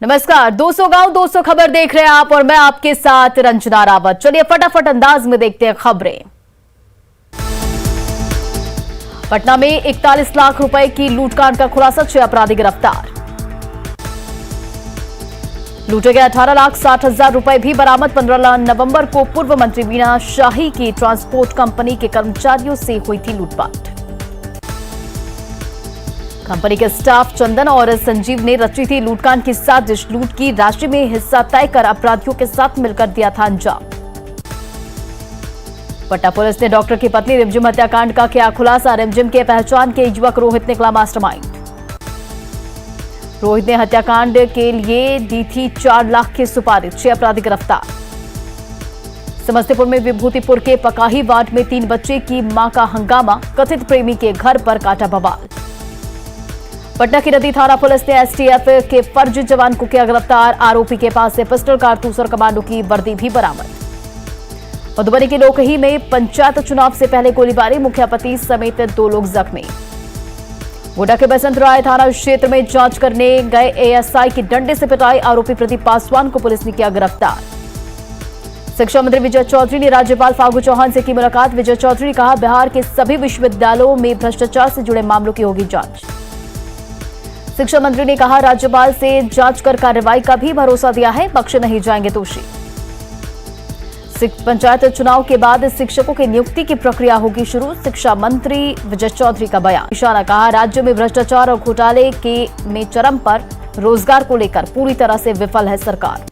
नमस्कार, 200 गांव 200 खबर देख रहे हैं आप और मैं आपके साथ रंजना रावत। चलिए फटाफट अंदाज में देखते हैं खबरें। पटना में 41 लाख रुपए की लूटकांड का खुलासा, 6 अपराधी गिरफ्तार। लूटे गए 18,60,000 रुपए भी बरामद। 15 नवंबर को पूर्व मंत्री वीणा शाही की ट्रांसपोर्ट कंपनी के कर्मचारियों से हुई थी लूटपाट। कंपनी के स्टाफ चंदन और संजीव ने रची थी लूटकांड की साजिश। लूट की राशि में हिस्सा तय कर अपराधियों के साथ मिलकर दिया था अंजाम। पटना पुलिस ने डॉक्टर की पत्नी रिमझिम हत्याकांड का किया खुलासा। रिमझिम के पहचान के युवक रोहित निकला मास्टरमाइंड। रोहित ने हत्याकांड के लिए दी थी 4 लाख की सुपारी। 6 अपराधी गिरफ्तार। समस्तीपुर में विभूतिपुर के पकाही वार्ड में 3 बच्चे की मां का हंगामा। कथित प्रेमी के घर पर काटा बवाल। पटना की नदी थाना पुलिस ने एसटीएफ के फर्जी जवान को किया गिरफ्तार। आरोपी के पास से पिस्टल, कारतूस और कमांडो की वर्दी भी बरामद। मधुबनी की लोकही में पंचायत चुनाव से पहले गोलीबारी, मुखियापति समेत 2 लोग जख्मी। गोड्डा के बसंत राय थाना क्षेत्र में जांच करने गए एएसआई की डंडे से पिटाई। आरोपी प्रदीप पासवान को पुलिस ने किया गिरफ्तार। शिक्षा मंत्री विजय चौधरी ने राज्यपाल फागू चौहान से की मुलाकात। विजय चौधरी ने कहा, बिहार के सभी विश्वविद्यालयों में भ्रष्टाचार से जुड़े मामलों की होगी जांच। शिक्षा मंत्री ने कहा, राज्यपाल से जांच कर कार्रवाई का भी भरोसा दिया है, बख्शे नहीं जाएंगे दोषी। पंचायत चुनाव के बाद शिक्षकों की नियुक्ति की प्रक्रिया होगी शुरू। शिक्षा मंत्री विजय चौधरी का बयान। इशारा कहा, राज्य में भ्रष्टाचार और घोटाले में चरम पर। रोजगार को लेकर पूरी तरह से विफल है सरकार।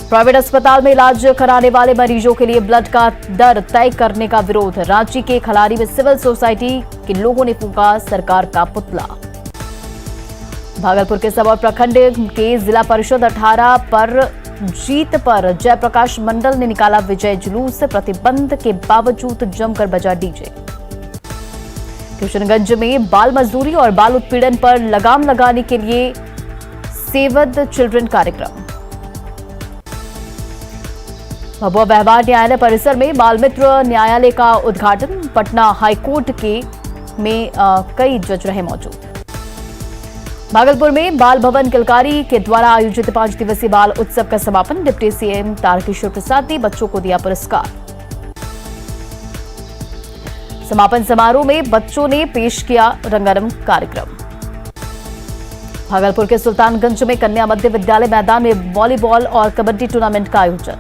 प्राइवेट अस्पताल में इलाज कराने वाले मरीजों के लिए ब्लड का दर तय करने का विरोध। रांची के खलारी में सिविल सोसाइटी के लोगों ने फूंका सरकार का पुतला। भागलपुर के सबौर प्रखंड के जिला परिषद 18 पर जीत पर जयप्रकाश मंडल ने निकाला विजय जुलूस। प्रतिबंध के बावजूद जमकर बजा डीजे। किशनगंज में बाल मजदूरी और बाल उत्पीड़न पर लगाम लगाने के लिए सेव द चिल्ड्रन कार्यक्रम। भभुआ व्यवहार न्यायालय परिसर में बाल मित्र न्यायालय का उद्घाटन। पटना हाईकोर्ट में कई जज रहे मौजूद। भागलपुर में बाल भवन किलकारी के द्वारा आयोजित 5 दिवसीय बाल उत्सव का समापन। डिप्टी सीएम तारकिशोर प्रसाद ने बच्चों को दिया पुरस्कार। समापन समारोह में बच्चों ने पेश किया रंगारंग कार्यक्रम। भागलपुर के सुल्तानगंज में कन्या मध्य विद्यालय मैदान में वॉलीबॉल और कबड्डी टूर्नामेंट का आयोजन।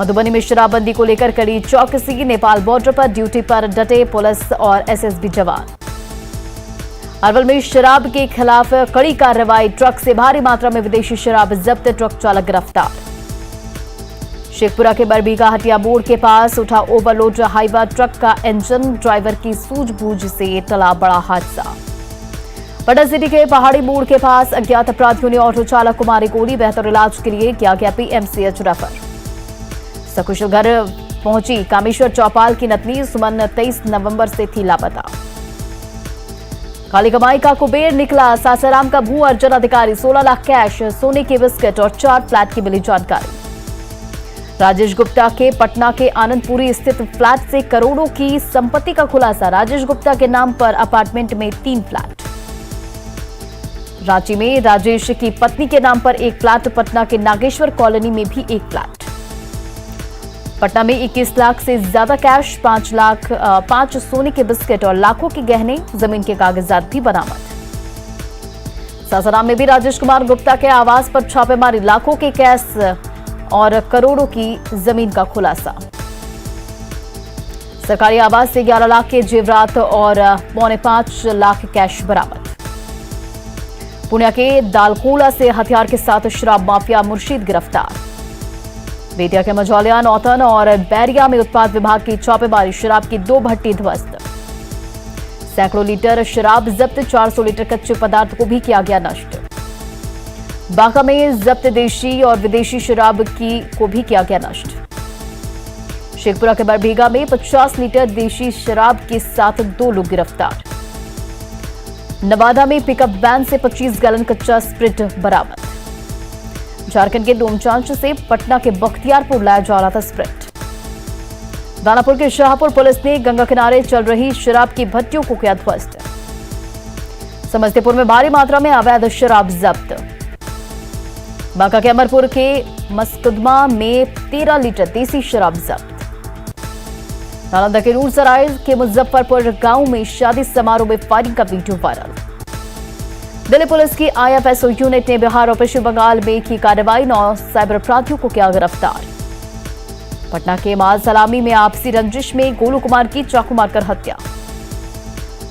मधुबनी में शराबबंदी को लेकर कड़ी चौकसी। नेपाल बॉर्डर पर ड्यूटी पर डटे पुलिस और एसएसबी जवान। अरवल में शराब के खिलाफ कड़ी कार्रवाई। ट्रक से भारी मात्रा में विदेशी शराब जब्त। ट्रक चालक गिरफ्तार। शेखपुरा के बरबीघा हटिया मोड़ के पास उठा ओवरलोड हाईवा ट्रक का इंजन। ड्राइवर की सूझबूझ से टला बड़ा हादसा। पटना सिटी के पहाड़ी मोड़ के पास अज्ञात अपराधियों ने ऑटो चालक को मारी गोली। बेहतर इलाज के लिए किया गया पीएमसीएच रेफर। सकुशल घर पहुंची कामेश्वर चौपाल की नतनी सुमन 23 नवंबर से थी लापता। काली कमाई का कुबेर निकला सासाराम का भू अर्जन अधिकारी। 16 लाख कैश, सोने के बिस्किट और 4 फ्लैट की मिली जानकारी। राजेश गुप्ता के पटना के आनंदपुरी स्थित फ्लैट से करोड़ों की संपत्ति का खुलासा। राजेश गुप्ता के नाम पर अपार्टमेंट में 3 फ्लैट। रांची में राजेश की पत्नी के नाम पर 1 फ्लैट। पटना के नागेश्वर कॉलोनी में भी 1 फ्लैट। पटना में 21 लाख से ज्यादा कैश, 5 सोने के बिस्किट और लाखों के गहने, जमीन के कागजात भी बरामद। सासाराम में भी राजेश कुमार गुप्ता के आवास पर छापेमारी। लाखों के कैश और करोड़ों की जमीन का खुलासा। सरकारी आवास से 11 लाख के जेवरात और 5.25 लाख कैश बरामद। पुणे के दालकोला से हथियार के साथ शराब माफिया मुर्शीद गिरफ्तार। बेतिया के मझौलिया, नौतन और बैरिया में उत्पाद विभाग की छापेमारी। शराब की 2 भट्टी ध्वस्त। सैकड़ों लीटर शराब जब्त। 400 लीटर कच्चे पदार्थ को भी किया गया नष्ट। बांका में जब्त देशी और विदेशी शराब को भी किया गया नष्ट। शेखपुरा के बरबीघा में 50 लीटर देशी शराब के साथ 2 लोग गिरफ्तार। नवादा में पिकअप वैन से 25 गैलन कच्चा स्प्रिट बरामद। झारखंड के डोमचांच से पटना के बख्तियारपुर लाया जा रहा था स्प्रिट। दानापुर के शाहपुर पुलिस ने गंगा किनारे चल रही शराब की भट्टियों को किया ध्वस्त। समस्तीपुर में भारी मात्रा में अवैध शराब जब्त। बांका के अमरपुर के मस्कुदमा में 13 लीटर देसी शराब जब्त। नालंदा के नूरसराय के मुजफ्फरपुर गांव में शादी समारोह में फायरिंग का वीडियो वायरल। दिल्ली पुलिस की आईएफएसओ यूनिट ने बिहार और पश्चिम बंगाल में की कार्रवाई, 9 साइबर अपराधियों को किया गिरफ्तार। पटना के माल सलामी में आपसी रंजिश में गोलू कुमार की चाकू मारकर हत्या।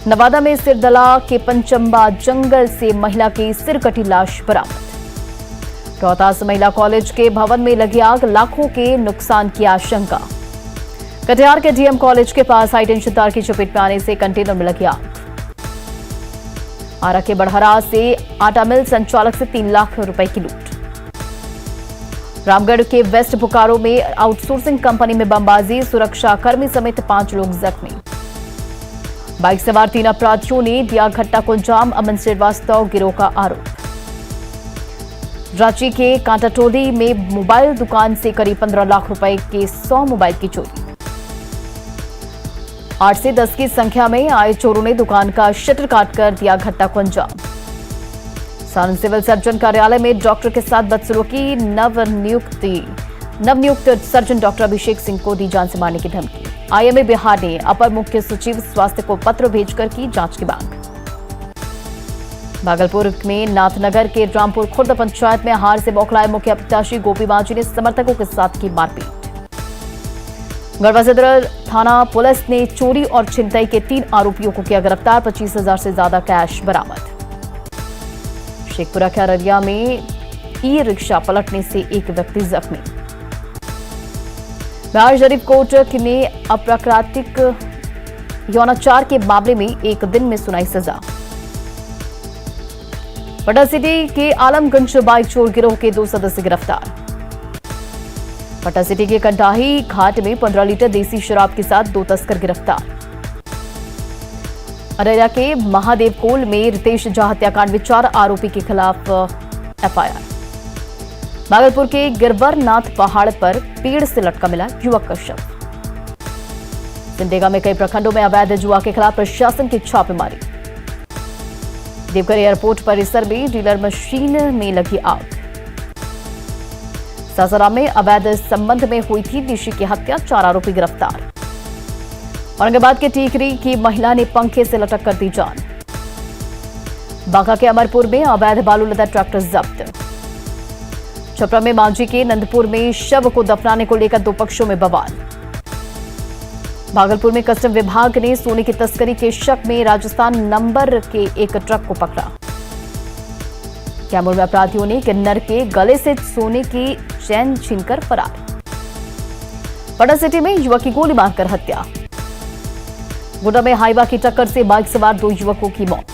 नवादा में सिरदला के पंचंबा जंगल से महिला की सिरकटी लाश बरामद। रोहतास महिला कॉलेज के भवन में लगी आग, लाखों के नुकसान की आशंका। कटिहार के डीएम कॉलेज के पास हाईटेंशन तार की चपेट में आने से कंटेनर में लगी आग। आरा के बड़हरा से आटा मिल संचालक से 3 लाख रुपए की लूट। रामगढ़ के वेस्ट बोकारो में आउटसोर्सिंग कंपनी में बमबाजी, सुरक्षा कर्मी समेत 5 लोग जख्मी। बाइक सवार 3 अपराधियों ने दिया घटना को अंजाम, अमन श्रीवास्तव गिरोह का आरोप। रांची के कांटाटोली में मोबाइल दुकान से करीब 15 लाख रुपए के 100 मोबाइल की चोरी। 8 से 10 की संख्या में आए चोरों ने दुकान का शटर काटकर दिया घटना को अंजाम। सारण सिविल सर्जन कार्यालय में डॉक्टर के साथ बदसलूकी, नवनियुक्त सर्जन डॉक्टर अभिषेक सिंह को दी जान से मारने की धमकी। आईएमए बिहार ने अपर मुख्य सचिव स्वास्थ्य को पत्र भेजकर की जांच की मांग। भागलपुर में नाथनगर के रामपुर खुर्द पंचायत में हार से बौखलाए मुखिया प्रत्याशी गोपी मांझी ने समर्थकों के साथ की मारपीट। गढ़वा सदर थाना पुलिस ने चोरी और छिनतई के 3 आरोपियों को किया गिरफ्तार, 25,000 से ज्यादा कैश बरामद। शेखपुरा के अररिया में ई रिक्शा पलटने से एक व्यक्ति जख्मी। बिहार शरीफ कोर्ट ने अप्राकृतिक यौनाचार के मामले में 1 दिन में सुनाई सजा। पटना सिटी के आलमगंज बाइक चोर गिरोह के 2 सदस्य गिरफ्तार। पटना सिटी के कंटाही घाट में 15 लीटर देसी शराब के साथ 2 तस्कर गिरफ्तार। अररिया के महादेव कोल में रितेश झा हत्याकांड में 4 आरोपी के खिलाफ एफआईआर। भागलपुर के गिरवरनाथ पहाड़ पर पेड़ से लटका मिला युवक का शव। सिमडेगा में कई प्रखंडों में अवैध जुआ के खिलाफ प्रशासन की छापेमारी। देवघर एयरपोर्ट परिसर में डीलर मशीन में लगी आग। सासाराम में अवैध संबंध में हुई थी निशी की हत्या, 4 आरोपी गिरफ्तार। औरंगाबाद के टीकरी की महिला ने पंखे से लटक कर दी जान। बांका के अमरपुर में अवैध बालू लदा ट्रैक्टर जब्त। छपरा में मांझी के नंदपुर में शव को दफनाने को लेकर 2 पक्षों में बवाल। भागलपुर में कस्टम विभाग ने सोने की तस्करी के शक में राजस्थान नंबर के एक ट्रक को पकड़ा। कैमूर में अपराधियों ने किन्नर के गले से सोने की चैन छीनकर फरार। पटना सिटी में युवक की गोली मारकर हत्या। गोड्डा में हाईवा की टक्कर से बाइक सवार 2 युवकों की मौत।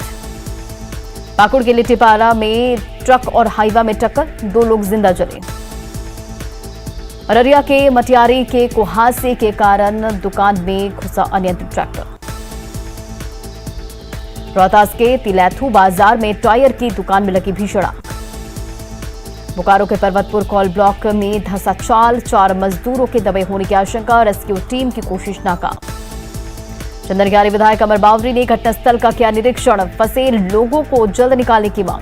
पाकुड़ के लिट्टीपाड़ा में ट्रक और हाईवा में टक्कर, 2 लोग जिंदा जले। अररिया के मटियारी के कुहासे के कारण दुकान में घुसा अनियंत्रित ट्रैक्टर। रोहतास के तिलैथू बाजार में टायर की दुकान में लगी भीषण आग। बोकारो के पर्वतपुर कॉल ब्लॉक में धंसा चाल, 4 मजदूरों के दबे होने की आशंका, रेस्क्यू टीम की कोशिश नाकाम। चंदनग्यारी विधायक अमर बावरी ने घटनास्थल का किया निरीक्षण, फंसे लोगों को जल्द निकालने की मांग।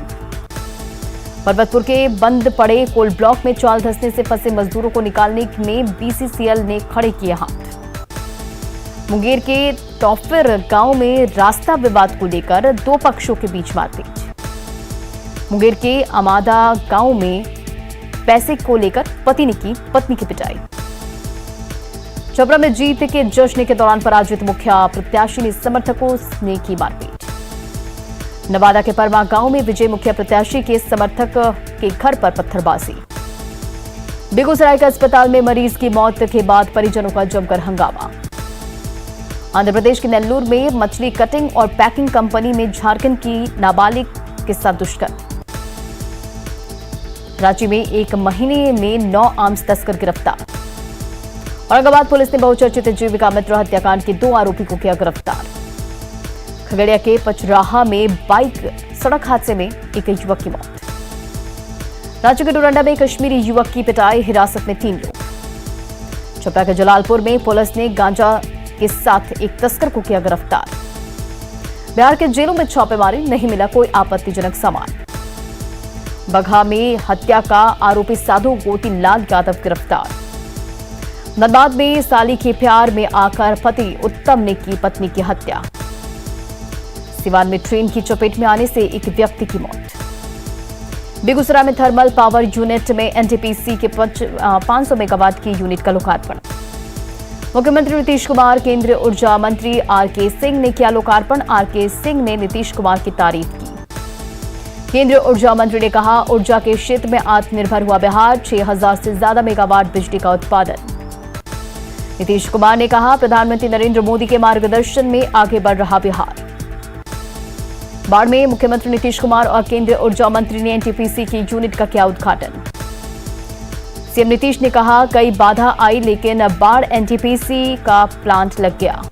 पर्वतपुर के बंद पड़े कोल ब्लॉक में चाल धंसने से फंसे मजदूरों को निकालने में बीसीसीएल ने खड़े किए हाथ। मुंगेर के टॉफिर गांव में रास्ता विवाद को लेकर 2 पक्षों के बीच मारपीट। मुंगेर के अमादा गांव में पैसे को लेकर पति ने की पत्नी की पिटाई। छपरा में जीत के जश्न के दौरान पराजित मुखिया प्रत्याशी ने समर्थकों ने की मारपीट। नवादा के परमा गांव में विजय मुखिया प्रत्याशी के समर्थक के घर पर पत्थरबाजी। बेगूसराय के अस्पताल में मरीज की मौत के बाद परिजनों का जमकर हंगामा। आंध्र प्रदेश के नेल्लूर में मछली कटिंग और पैकिंग कंपनी में झारखंड की नाबालिग के साथ दुष्कर्म। रांची में 1 महीने में 9 आर्म्स तस्कर गिरफ्तार। औरंगाबाद पुलिस ने बहुचर्चित जीविका मित्र हत्याकांड के 2 आरोपी को किया गिरफ्तार। खगड़िया के पचराहा में बाइक सड़क हादसे में एक युवक की मौत। राज्य के डोरंडा में कश्मीरी युवक की पिटाई, हिरासत में 3 लोग। छपरा के जलालपुर में पुलिस ने गांजा के साथ एक तस्कर को किया गिरफ्तार। बिहार के जेलों में छापेमारी, नहीं मिला कोई आपत्तिजनक सामान। बगहा में हत्या का आरोपी साधु गोती लाल यादव गिरफ्तार। धनबाद में साली के प्यार में आकर पति उत्तम ने की पत्नी की हत्या। सिवान में ट्रेन की चपेट में आने से एक व्यक्ति की मौत। बेगूसराय में थर्मल पावर यूनिट में एनटीपीसी के 500 मेगावाट की यूनिट का लोकार्पण। मुख्यमंत्री नीतीश कुमार, केंद्रीय ऊर्जा मंत्री आरके सिंह ने किया लोकार्पण। आरके सिंह ने नीतीश कुमार की तारीफ की। केंद्रीय ऊर्जा मंत्री ने कहा, ऊर्जा के क्षेत्र में आत्मनिर्भर हुआ बिहार, 6000 से ज्यादा मेगावाट बिजली का उत्पादन। नीतीश कुमार ने कहा, प्रधानमंत्री नरेंद्र मोदी के मार्गदर्शन में आगे बढ़ रहा बिहार। बाढ़ में मुख्यमंत्री नीतीश कुमार और केंद्रीय ऊर्जा मंत्री ने एनटीपीसी की यूनिट का किया उद्घाटन। सीएम नीतीश ने कहा, कई बाधा आई लेकिन बाढ़ एनटीपीसी का प्लांट लग गया।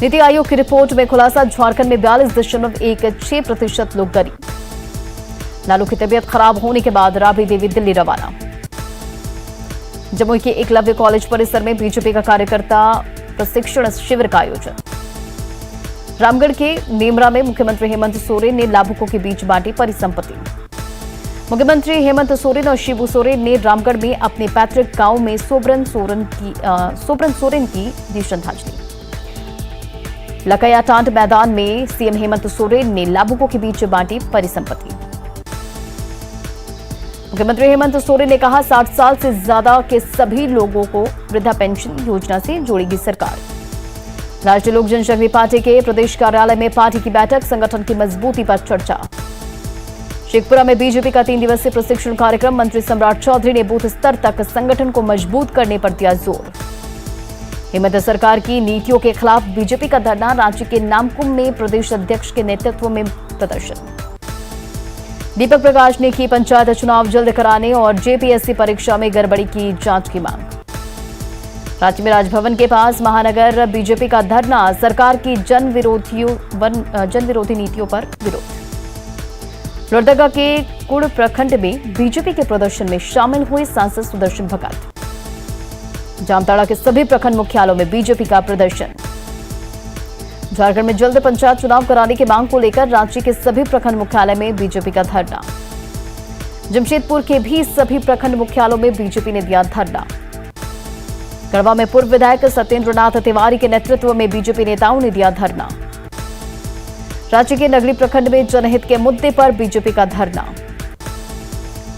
नीति आयोग की रिपोर्ट में खुलासा, झारखंड में 42.16% लोग गरीब। लालू की तबीयत खराब होने के बाद राबड़ी देवी दिल्ली रवाना। जमुई के एकलव्य कॉलेज परिसर में बीजेपी का कार्यकर्ता प्रशिक्षण शिविर का आयोजन। रामगढ़ के नेमरा में मुख्यमंत्री हेमंत सोरेन ने लाभुकों के बीच बांटी परिसंपत्ति। मुख्यमंत्री हेमंत सोरेन और शिबू सोरेन ने रामगढ़ में अपने पैतृक गांव में सोबरन सोरेन की दी श्रद्धांजलि। लकैयाटांड मैदान में सीएम हेमंत सोरेन ने लाभुकों के बीच बांटी परिसंपत्ति। मुख्यमंत्री हेमंत सोरेन ने कहा, 60 साल से ज्यादा के सभी लोगों को वृद्धा पेंशन योजना से जोड़ेगी सरकार। राष्ट्रीय लोक जनशक्ति पार्टी के प्रदेश कार्यालय में पार्टी की बैठक, संगठन की मजबूती पर चर्चा। शेखपुरा में बीजेपी का 3 दिवसीय प्रशिक्षण कार्यक्रम। मंत्री सम्राट चौधरी ने बूथ स्तर तक संगठन को मजबूत करने पर दिया जोर। हेमंत सरकार की नीतियों के खिलाफ बीजेपी का धरना। रांची के नामकुम में प्रदेश अध्यक्ष के नेतृत्व में प्रदर्शन। दीपक प्रकाश ने की पंचायत चुनाव जल्द कराने और जेपीएससी परीक्षा में गड़बड़ी की जांच की मांग। रांची में राजभवन के पास महानगर बीजेपी का धरना, सरकार की जन विरोधी नीतियों पर विरोध। लोहरदगा के कुड़ प्रखंड में बीजेपी के प्रदर्शन में शामिल हुए सांसद सुदर्शन भगत। जामताड़ा के सभी प्रखंड मुख्यालयों में बीजेपी का प्रदर्शन। झारखंड में जल्द पंचायत चुनाव कराने की मांग को लेकर रांची के सभी प्रखंड मुख्यालय में बीजेपी का धरना। जमशेदपुर के भी सभी प्रखंड मुख्यालयों में बीजेपी ने दिया धरना। गढ़वा में पूर्व विधायक सत्येंद्र नाथ तिवारी के नेतृत्व में बीजेपी नेताओं ने दिया धरना। रांची के नगरी प्रखंड में जनहित के मुद्दे पर बीजेपी का धरना।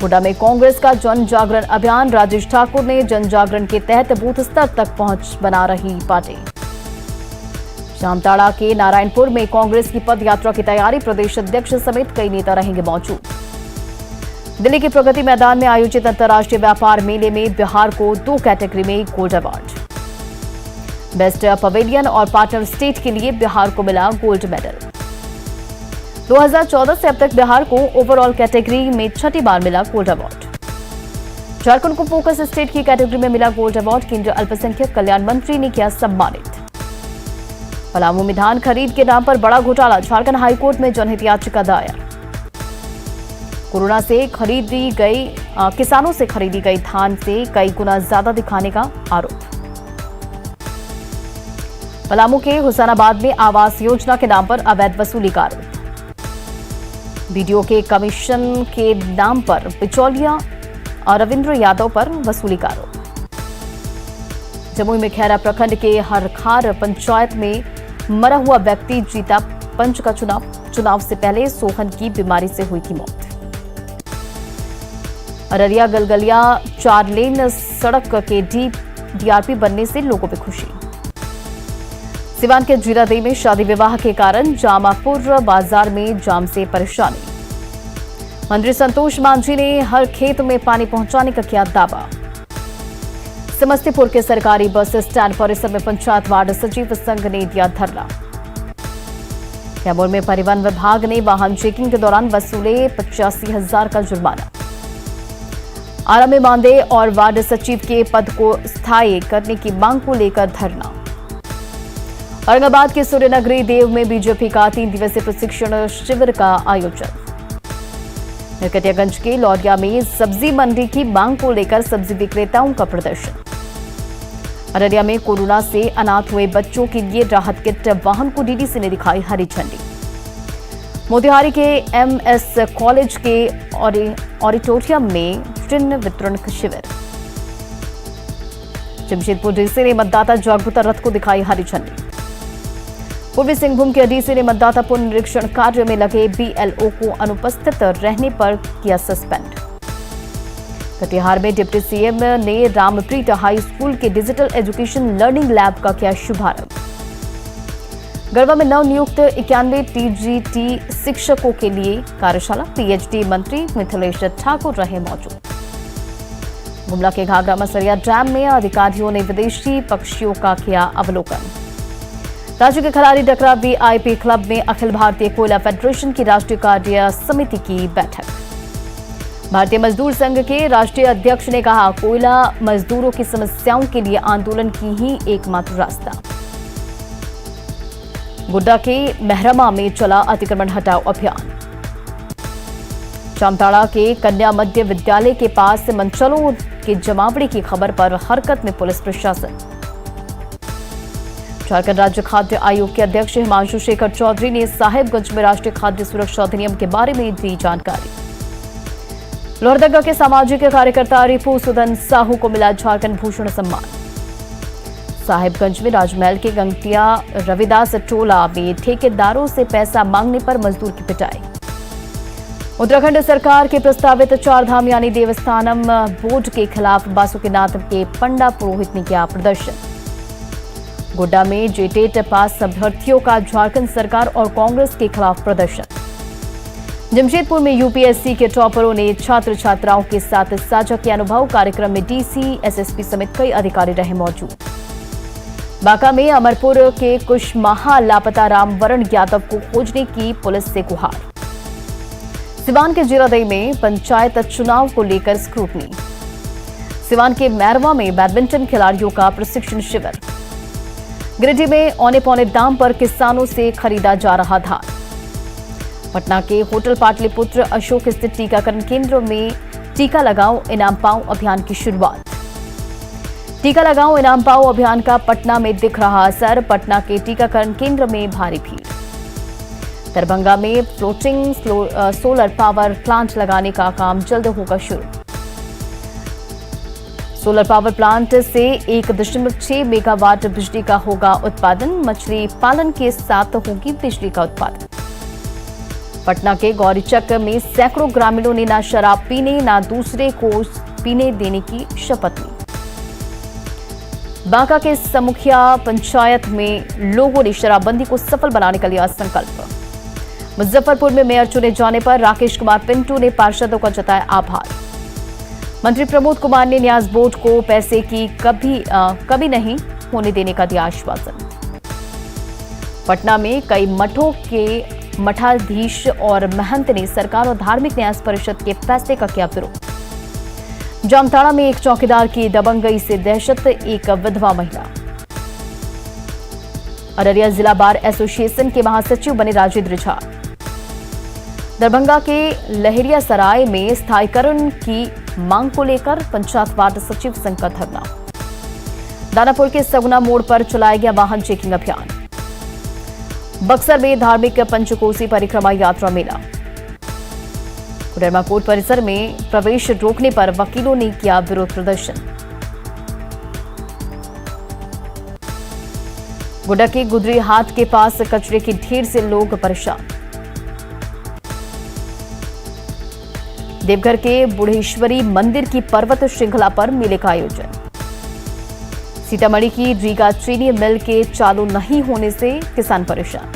हुडा में कांग्रेस का जन जागरण अभियान। राजेश ठाकुर ने जन जागरण के तहत बूथ स्तर तक पहुंच बना रही पार्टी। जामताड़ा के नारायणपुर में कांग्रेस की पद यात्रा की तैयारी। प्रदेश अध्यक्ष समेत कई नेता रहेंगे मौजूद। दिल्ली के प्रगति मैदान में आयोजित अंतर्राष्ट्रीय व्यापार मेले में बिहार को 2 कैटेगरी में गोल्ड अवार्ड। बेस्ट पवेलियन और पार्टनर स्टेट के लिए बिहार को मिला गोल्ड मेडल। 2014 से अब तक बिहार को ओवरऑल कैटेगरी में 6ठी बार मिला गोल्ड अवार्ड। झारखंड को फोकस स्टेट की कैटेगरी में मिला गोल्ड अवार्ड। केंद्रीय अल्पसंख्यक कल्याण मंत्री ने किया सम्मानित। पलामू में धान खरीद के नाम पर बड़ा घोटाला। झारखंड हाईकोर्ट में जनहित याचिका दायर। कोरोना से किसानों से खरीदी गई धान से कई गुना ज्यादा दिखाने का आरोप। पलामू के हुसैनाबाद में आवास योजना के नाम पर अवैध वसूली का आरोप। बीडीओ के कमीशन के नाम पर बिचौलिया और रविंद्र यादव पर वसूली का आरोप। जमुई में खैरा प्रखंड के हरखार पंचायत में मरा हुआ व्यक्ति जीता पंच का चुनाव से पहले सोहन की बीमारी से हुई थी मौत। अररिया गलगलिया 4 लेन सड़क के डीआरपी बनने से लोगों में खुशी। सिवान के जीरादेई में शादी विवाह के कारण जामापुर बाजार में जाम से परेशानी। मंत्री संतोष मांझी ने हर खेत में पानी पहुंचाने का किया दावा। समस्तीपुर के सरकारी बस स्टैंड परिसर में पंचायत वार्ड सचिव संघ ने दिया धरना। कैमूर में परिवहन विभाग ने वाहन चेकिंग के दौरान वसूले 85,000 का जुर्माना। आरा में मानदेय और वार्ड सचिव के पद को स्थायी करने की मांग को लेकर धरना। औरंगाबाद के सूर्यनगरी देव में बीजेपी का 3 दिवसीय प्रशिक्षण शिविर का आयोजन। नरकटियागंज के लौरिया में सब्जी मंडी की मांग को लेकर सब्जी विक्रेताओं का प्रदर्शन। अररिया में कोरोना से अनाथ हुए बच्चों के लिए राहत किट वाहन को डीडीसी ने दिखाई हरी झंडी। मोतिहारी के एमएस कॉलेज के ऑडिटोरियम में चिन्ह वितरण शिविर। जमशेदपुर डीसी ने मतदाता जागरूकता रथ को दिखाई हरी झंडी। पूर्वी सिंहभूम के डीसी ने मतदाता पुनरीक्षण कार्य में लगे बीएलओ को अनुपस्थित रहने पर किया सस्पेंड। कटिहार में डिप्टी सीएम ने रामप्रीत हाई स्कूल के डिजिटल एजुकेशन लर्निंग लैब का किया शुभारंभ। गढ़वा में नवनियुक्त 91 टीजीटी शिक्षकों के लिए कार्यशाला। पीएचडी मंत्री मिथिलेश ठाकुर रहे मौजूद। गुमला के घाघरा मसरिया डैम में अधिकारियों ने विदेशी पक्षियों का किया अवलोकन। राज्य के खलारी डकरा वीआईपी क्लब में अखिल भारतीय कोयला फेडरेशन की राष्ट्रीय कार्य समिति की बैठक। भारतीय मजदूर संघ के राष्ट्रीय अध्यक्ष ने कहा, कोयला मजदूरों की समस्याओं के लिए आंदोलन की ही एकमात्र रास्ता। गोड्डा के मेहरमा में चला अतिक्रमण हटाओ अभियान। जामताड़ा के कन्या मध्य विद्यालय के पास मंचलों के जमावड़े की खबर पर हरकत में पुलिस प्रशासन। झारखंड राज्य खाद्य आयोग के अध्यक्ष हिमांशु शेखर चौधरी ने साहेबगंज में राष्ट्रीय खाद्य सुरक्षा अधिनियम के बारे में दी जानकारी। लोहरदगा के सामाजिक कार्यकर्ता रिपु सुदन साहू को मिला झारखंड भूषण सम्मान। साहेबगंज में राजमहल के गंगटिया रविदास टोला में ठेकेदारों से पैसा मांगने पर मजदूर की पिटाई। उत्तराखंड सरकार के प्रस्तावित चारधाम यानी देवस्थानम बोर्ड के खिलाफ बासुकीनाथ के पंडा पुरोहित ने किया प्रदर्शन। गोड्डा में जेटेट पास अभ्यर्थियों का झारखंड सरकार और कांग्रेस के खिलाफ प्रदर्शन। जमशेदपुर में यूपीएससी के टॉपरों ने छात्र छात्राओं के साथ साझा किया अनुभव। कार्यक्रम में डीसी, एसएसपी समेत कई अधिकारी रहे मौजूद। बांका में अमरपुर के कुछ माह लापता राम वरण यादव को खोजने की पुलिस से गुहार। सिवान के जीरादेई में पंचायत चुनाव को लेकर स्क्रूटनी। सिवान के मैरवा में बैडमिंटन खिलाड़ियों का प्रशिक्षण शिविर। गिरिडीह में औने पौने दाम पर किसानों से खरीदा जा रहा धान। पटना के होटल पाटलिपुत्र अशोक स्थित टीकाकरण केंद्र में टीका लगाओ इनाम पाओ अभियान की शुरुआत। टीका लगाओ इनाम पाओ अभियान का पटना में दिख रहा असर। पटना के टीकाकरण केंद्र में भारी भीड़। दरभंगा में फ्लोटिंग सोलर पावर प्लांट लगाने का काम जल्द होगा शुरू। सोलर पावर प्लांट से 1.6 मेगावाट बिजली का होगा उत्पादन। मछली पालन के साथ होगी बिजली का उत्पादन। पटना के गौरीचक में सैकड़ों ग्रामीणों ने ना शराब पीने ना दूसरे को पीने देने की शपथ ली। बांका के समुखिया पंचायत में लोगों ने शराबबंदी को सफल बनाने का लिया संकल्प। मुजफ्फरपुर में मेयर चुने जाने पर राकेश कुमार पिंटू ने पार्षदों का जताया आभार। मंत्री प्रमोद कुमार ने न्यास बोर्ड को पैसे की कभी नहीं होने देने का दिया आश्वासन। पटना में कई मठों के मठाधीश और महंत ने सरकार और धार्मिक न्यास परिषद के फैसले का किया विरोध। जामताड़ा में एक चौकीदार की दबंगई से दहशत, एक विधवा महिला। अररिया जिला बार एसोसिएशन के महासचिव बने राजेंद्र झा। दरभंगा के लहरिया सराय में स्थायीकरण की मांग को लेकर पंचायत वार्ड सचिव संघ का धरना। दानापुर के सगुना मोड़ पर चलाया गया वाहन चेकिंग अभियान। बक्सर में धार्मिक पंचकोसी परिक्रमा यात्रा मेला। कोडरमा कोर्ट परिसर में प्रवेश रोकने पर वकीलों ने किया विरोध प्रदर्शन। गोड्डा के गुदरी हाट के पास कचरे के ढेर से लोग परेशान। देवघर के बुढ़ेश्वरी मंदिर की पर्वत श्रृंखला पर मेले का आयोजन। सीतामढ़ी की रीगा चीनी मिल के चालू नहीं होने से किसान परेशान।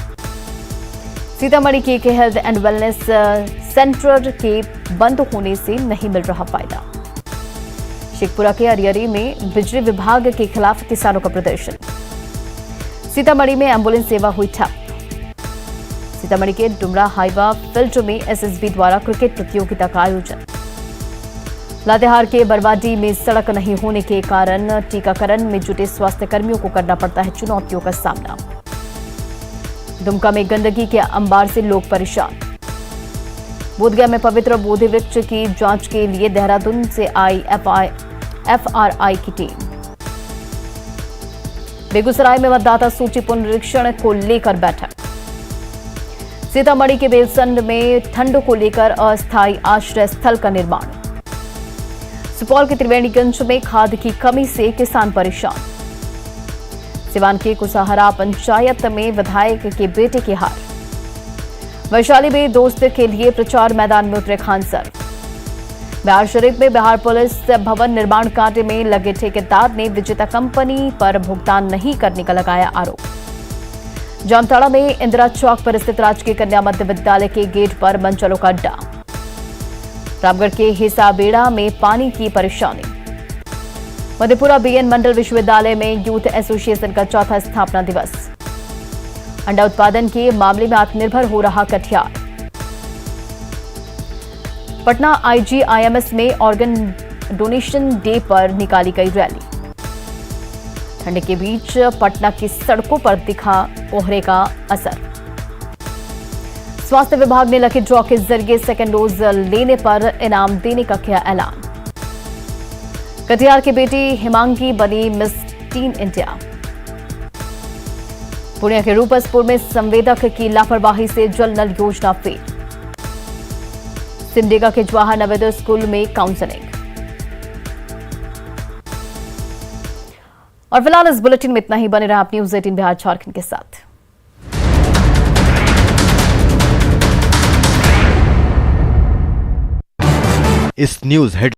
सीतामढ़ी के हेल्थ एंड वेलनेस सेंटर के बंद होने से नहीं मिल रहा फायदा। शेखपुरा के अरियरी में बिजली विभाग के खिलाफ किसानों का प्रदर्शन। सीतामढ़ी में एम्बुलेंस सेवा हुई ठप। सीतामढ़ी के डुमरा हाइवा फील्ड में एसएसबी द्वारा क्रिकेट प्रतियोगिता का आयोजन। लातेहार के बरवाडी में सड़क नहीं होने के कारण टीकाकरण में जुटे स्वास्थ्य कर्मियों को करना पड़ता है चुनौतियों का सामना। दुमका में गंदगी के अंबार से लोग परेशान। बोधगया में पवित्र बोधि वृक्ष की जांच के लिए देहरादून से आई एफआरआई की टीम। बेगूसराय में मतदाता सूची पुनरीक्षण को लेकर बैठक। सीतामढ़ी के बेलसंड में ठंड को लेकर अस्थायी आश्रय स्थल का निर्माण। सुपौल के त्रिवेणीगंज में खाद की कमी से किसान परेशान। सिवान के कुसाहरा पंचायत में विधायक के बेटे की हार। वैशाली में दोस्त के लिए प्रचार मैदान में उतरे खान सर। बिहार शरीफ में बिहार पुलिस भवन निर्माण कार्य में लगे ठेकेदार ने विजेता कंपनी पर भुगतान नहीं करने का लगाया आरोप। जामताड़ा में इंदिरा चौक पर स्थित राजकीय कन्या मध्य विद्यालय के गेट पर मनचलों का अड्डा। रामगढ़ के हिसाबेड़ा में पानी की परेशानी। मधेपुरा बीएन मंडल विश्वविद्यालय में यूथ एसोसिएशन का चौथा स्थापना दिवस। अंडा उत्पादन के मामले में आत्मनिर्भर हो रहा कटिहार। पटना आईजीआईएमएस में ऑर्गन डोनेशन डे पर निकाली गई रैली। ठंड के बीच पटना की सड़कों पर दिखा कोहरे का असर। स्वास्थ्य विभाग ने लकी ड्रॉ के जरिए सेकेंड डोज लेने पर इनाम देने का किया ऐलान। कटिहार की बेटी हिमांगी बनी मिस टीन इंडिया। पुणे के रूपसपुर में संवेदक की लापरवाही से जल नल योजना फेल। सिमडेगा के जवाहर नवोदय स्कूल में काउंसलिंग। और फिलहाल इस बुलेटिन में इतना ही। बने रहा आप न्यूज़ 18 बिहार झारखंड के साथ। इस न्यूज हेड